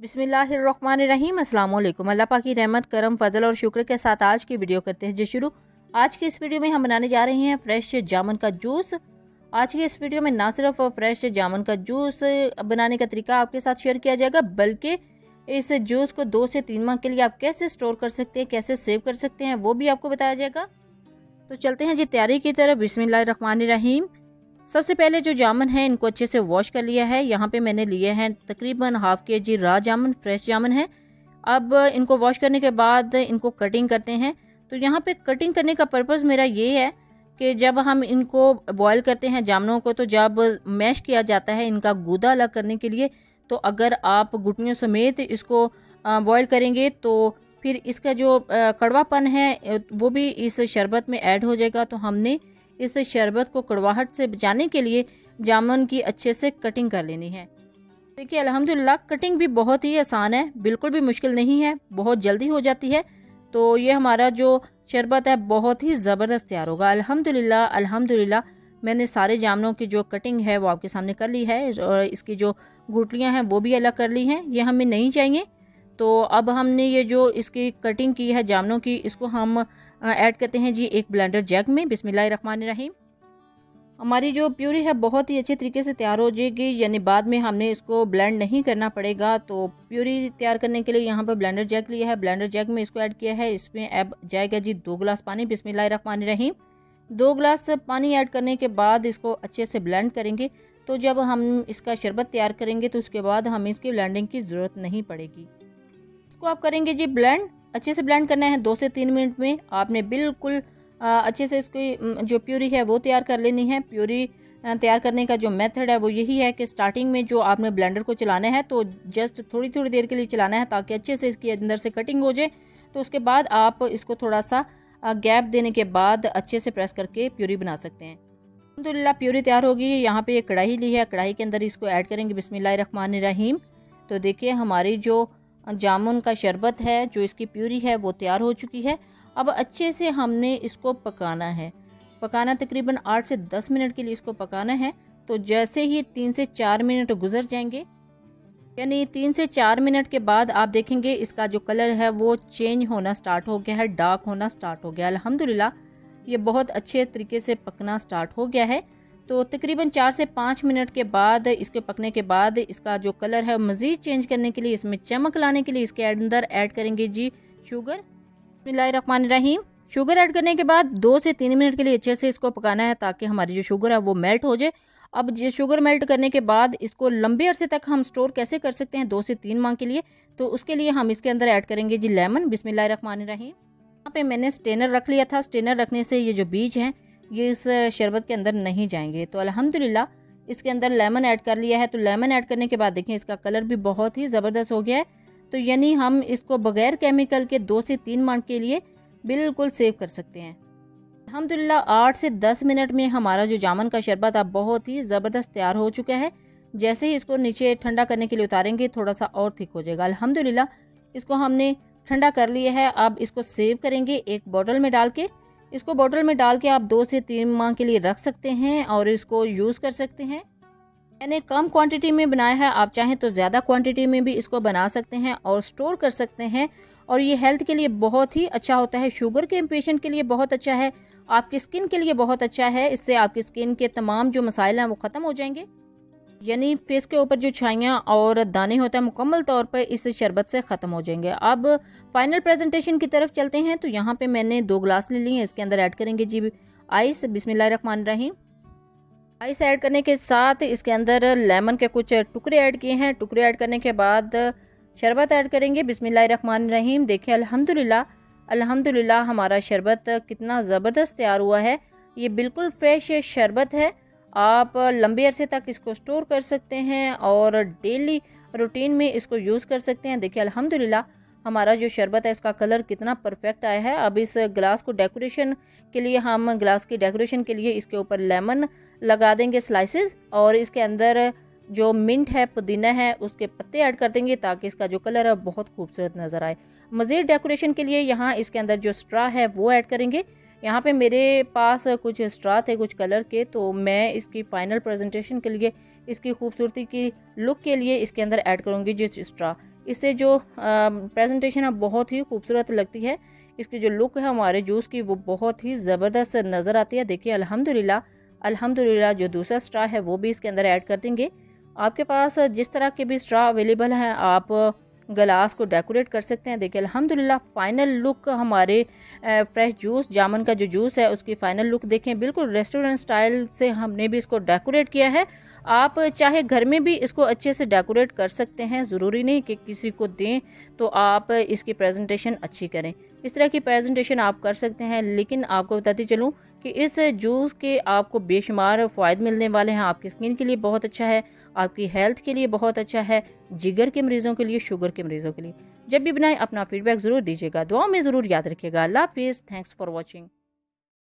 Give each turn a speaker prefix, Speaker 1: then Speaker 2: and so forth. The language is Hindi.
Speaker 1: बिस्मिल्लाहिर्रहमानिर्रहीम। अस्सलाम वालेकुम। अल्लाह पाक की रहमत, करम, फजल और शुक्र के साथ आज की वीडियो करते हैं जी शुरू। आज की इस वीडियो में हम बनाने जा रहे हैं फ्रेश जामुन का जूस। आज की इस वीडियो में ना सिर्फ फ्रेश जामुन का जूस बनाने का तरीका आपके साथ शेयर किया जाएगा, बल्कि इस जूस को 2 से 3 माह के लिए आप कैसे स्टोर कर सकते हैं, कैसे सेव कर सकते हैं, वो भी आपको बताया जाएगा। तो चलते हैं जी तैयारी की तरफ। बिस्मिल्लाहिर्रहमानिर्रहीम। सबसे पहले जो जामुन है इनको अच्छे से वॉश कर लिया है। यहाँ पे मैंने लिए हैं तकरीबन हाफ kg रा जामुन, फ्रेश जामुन है। अब इनको वॉश करने के बाद इनको कटिंग करते हैं। तो यहाँ पे कटिंग करने का पर्पज़ मेरा ये है कि जब हम इनको बॉयल करते हैं जामुनों को, तो जब मैश किया जाता है इनका गूदा अलग करने के लिए, तो अगर आप गुटलियों समेत इसको बॉयल करेंगे तो फिर इसका जो कड़वापन है वो भी इस शरबत में ऐड हो जाएगा। तो हमने इस शरबत को कड़वाहट से बचाने के लिए जामुन की अच्छे से कटिंग कर लेनी है। देखिए अल्हम्दुलिल्लाह कटिंग भी बहुत ही आसान है, बिल्कुल भी मुश्किल नहीं है, बहुत जल्दी हो जाती है। तो ये हमारा जो शरबत है बहुत ही ज़बरदस्त तैयार होगा अल्हम्दुलिल्लाह। अल्हम्दुलिल्लाह मैंने सारे जामुनों की जो कटिंग है वो आपके सामने कर ली है और इसकी जो गुठलियाँ हैं वो भी अलग कर ली हैं, ये हमें नहीं चाहिए। तो अब हमने ये जो इसकी कटिंग की है जामुनों की, इसको हम ऐड करते हैं जी एक ब्लेंडर जग में। बिस्मिल्लाहिर्रहमानिर्रहीम। हमारी जो प्यूरी है बहुत ही अच्छे तरीके से तैयार हो जाएगी, यानी बाद में हमने इसको ब्लेंड नहीं करना पड़ेगा। तो प्यूरी तैयार करने के लिए यहाँ पर ब्लेंडर जग लिया है, ब्लेंडर जग में इसको ऐड किया है। इसमें अब जाएगा जी 2 गिलास पानी। बिस्मिल्लाहिर्रहमानिर्रहीम। 2 गिलास पानी ऐड करने के बाद इसको अच्छे से ब्लेंड करेंगे। तो जब हम इसका शरबत तैयार करेंगे तो उसके बाद हमें इसकी ब्लेंडिंग की ज़रूरत नहीं पड़ेगी। इसको आप करेंगे जी ब्लेंड, अच्छे से ब्लेंड करना है 2 से 3 मिनट में। आपने बिल्कुल अच्छे से इसकी जो प्यूरी है वो तैयार कर लेनी है। प्यूरी तैयार करने का जो मेथड है वो यही है कि स्टार्टिंग में जो आपने ब्लेंडर को चलाना है तो जस्ट थोड़ी थोड़ी देर के लिए चलाना है ताकि अच्छे से इसके अंदर से कटिंग हो जाए। तो उसके बाद आप इसको थोड़ा सा गैप देने के बाद अच्छे से प्रेस करके प्यूरी बना सकते हैं। अल्हम्दुलिल्लाह प्यूरी तैयार होगी। यहाँ पे एक कढ़ाई ली है, कढ़ाई के अंदर इसको ऐड करेंगे। बिस्मिल्लाहिर्रहमानिर्रहीम। तो देखिए हमारी जो जामुन का शरबत है, जो इसकी प्यूरी है वो तैयार हो चुकी है। अब अच्छे से हमने इसको पकाना है, पकाना तकरीबन 8 से 10 मिनट के लिए इसको पकाना है। तो जैसे ही 3 से 4 मिनट गुजर जाएंगे, यानी 3 से 4 मिनट के बाद आप देखेंगे इसका जो कलर है वो चेंज होना स्टार्ट हो गया है, डार्क होना स्टार्ट हो गया है। अल्हम्दुलिल्लाह ये बहुत अच्छे तरीके से पकना स्टार्ट हो गया है। तो तकरीबन 4 से 5 मिनट के बाद, इसके पकने के बाद इसका जो कलर है मज़ीद चेंज करने के लिए, इसमें चमक लाने के लिए इसके अंदर ऐड करेंगे जी शुगर। बिस्मिल्लाहिर्रहमानिर्रहीम। शुगर ऐड करने के बाद 2 से 3 मिनट के लिए अच्छे से इसको पकाना है ताकि हमारी जो शुगर है वो मेल्ट हो जाए। अब ये शुगर मेल्ट करने के बाद इसको लंबे अरसे तक हम स्टोर कैसे कर सकते हैं 2 से 3 माह के लिए, तो उसके लिए हम इसके अंदर ऐड करेंगे जी लेमन। बिस्मिल्लाहिर्रहमानिर्रहीम। यहाँ पे मैंने स्टेनर रख लिया था, स्टेनर रखने से ये जो बीज हैं ये इस शरबत के अंदर नहीं जाएंगे। तो अल्हम्दुलिल्लाह इसके अंदर लेमन ऐड कर लिया है। तो लेमन ऐड करने के बाद देखें इसका कलर भी बहुत ही ज़बरदस्त हो गया है। तो यानी हम इसको बगैर केमिकल के 2 से 3 माह के लिए बिल्कुल सेव कर सकते हैं। अल्हम्दुलिल्लाह 8 से 10 मिनट में हमारा जो जामुन का शरबत अब बहुत ही ज़बरदस्त तैयार हो चुका है। जैसे ही इसको नीचे ठंडा करने के लिए उतारेंगे थोड़ा सा और थिक हो जाएगा। अल्हम्दुलिल्लाह इसको हमने ठंडा कर लिया है। अब इसको सेव करेंगे एक बोतल में डाल के। इसको बोतल में डाल के आप 2 से 3 माह के लिए रख सकते हैं और इसको यूज़ कर सकते हैं। मैंने कम क्वांटिटी में बनाया है, आप चाहें तो ज़्यादा क्वांटिटी में भी इसको बना सकते हैं और स्टोर कर सकते हैं। और ये हेल्थ के लिए बहुत ही अच्छा होता है, शुगर के पेशेंट के लिए बहुत अच्छा है, आपकी स्किन के लिए बहुत अच्छा है। इससे आपकी स्किन के तमाम जो मसाइल हैं वो ख़त्म हो जाएंगे, यानी फेस के ऊपर जो छाइयाँ और दाने होते हैं मुकम्मल तौर पर इस शरबत से ख़त्म हो जाएंगे। अब फाइनल प्रेजेंटेशन की तरफ चलते हैं। तो यहाँ पे मैंने 2 गिलास ले लिए हैं, इसके अंदर ऐड करेंगे जी आइस। बिस्मिल्लाहिर्रहमानिर्रहीम। आइस ऐड करने के साथ इसके अंदर लेमन के कुछ टुकड़े ऐड किए हैं। टुकड़े ऐड करने के बाद शरबत ऐड करेंगे। बिस्मिल्लाहिर्रहमानिर्रहीम। देखिए अल्हम्दुलिल्लाह अल्हम्दुलिल्लाह हमारा शरबत कितना ज़बरदस्त तैयार हुआ है। ये बिल्कुल फ्रेश शरबत है, आप लंबे अरसे तक इसको स्टोर कर सकते हैं और डेली रूटीन में इसको यूज़ कर सकते हैं। देखिए अल्हम्दुलिल्लाह हमारा जो शरबत है इसका कलर कितना परफेक्ट आया है। अब इस ग्लास को डेकोरेशन के लिए, हम ग्लास की डेकोरेशन के लिए इसके ऊपर लेमन लगा देंगे स्लाइसेस, और इसके अंदर जो मिंट है, पुदीना है, उसके पत्ते ऐड कर देंगे ताकि इसका जो कलर है बहुत खूबसूरत नज़र आए। मज़ीद डेकोरेशन के लिए यहाँ इसके अंदर जो स्ट्रा है वो ऐड करेंगे। यहाँ पे मेरे पास कुछ स्ट्रा थे कुछ कलर के, तो मैं इसकी फाइनल प्रेजेंटेशन के लिए, इसकी खूबसूरती की लुक के लिए इसके अंदर ऐड करूँगी जी स्ट्रा। इससे जो प्रेजेंटेशन है बहुत ही खूबसूरत लगती है। इसकी जो लुक है हमारे जूस की वो बहुत ही ज़बरदस्त नज़र आती है। देखिए अल्हम्दुलिल्लाह जो दूसरा स्ट्रा है वो भी इसके अंदर ऐड कर देंगे। आपके पास जिस तरह के भी स्ट्रा अवेलेबल हैं आप गिलास को डेकोरेट कर सकते हैं। देखिए अल्हम्दुलिल्लाह फाइनल लुक हमारे फ्रेश जूस जामुन का जो जूस है उसकी फाइनल लुक देखें, बिल्कुल रेस्टोरेंट स्टाइल से हमने भी इसको डेकोरेट किया है। आप चाहे घर में भी इसको अच्छे से डेकोरेट कर सकते हैं, ज़रूरी नहीं कि किसी को दें तो आप इसकी प्रेजेंटेशन अच्छी करें। इस तरह की प्रेजेंटेशन आप कर सकते हैं, लेकिन आपको बताती चलूँ कि इस जूस के आपको बेशुमार फ़ायदे मिलने वाले हैं। आपकी स्किन के लिए बहुत अच्छा है, आपकी हेल्थ के लिए बहुत अच्छा है, जिगर के मरीज़ों के लिए, शुगर के मरीज़ों के लिए। जब भी बनाएं अपना फीडबैक ज़रूर दीजिएगा, दुआ में ज़रूर याद रखिएगा। अल्लाह हाफिज़, थैंक्स फॉर वॉचिंग।